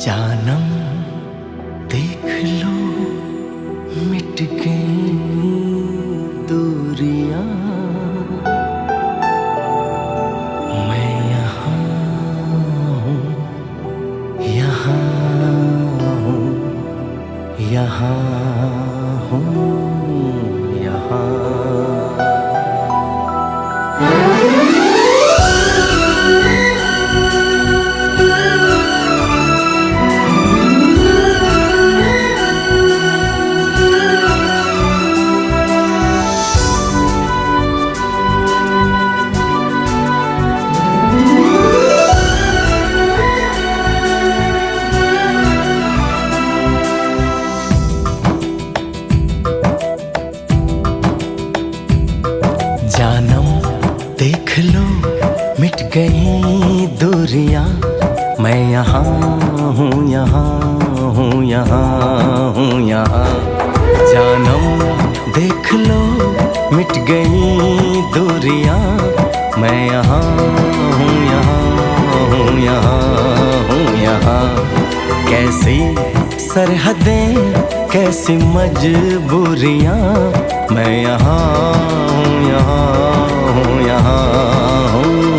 जानम देख लो मिट गई दूरियां, मैं यहाँ हूँ, यहाँ हूँ, यहाँ हूँ, यहाँ। जानम देख लो मिट गई दूरियां, मैं यहाँ हूँ, यहाँ हूँ, यहाँ हूँ, यहाँ। जानम देख लो मिट गई दूरियां, मैं यहाँ हूँ, यहाँ हूँ, यहाँ हूँ, यहाँ। कैसी सरहदें कैसी मजबूरियां, मैं यहाँ हूँ, यहाँ हूँ, यहाँ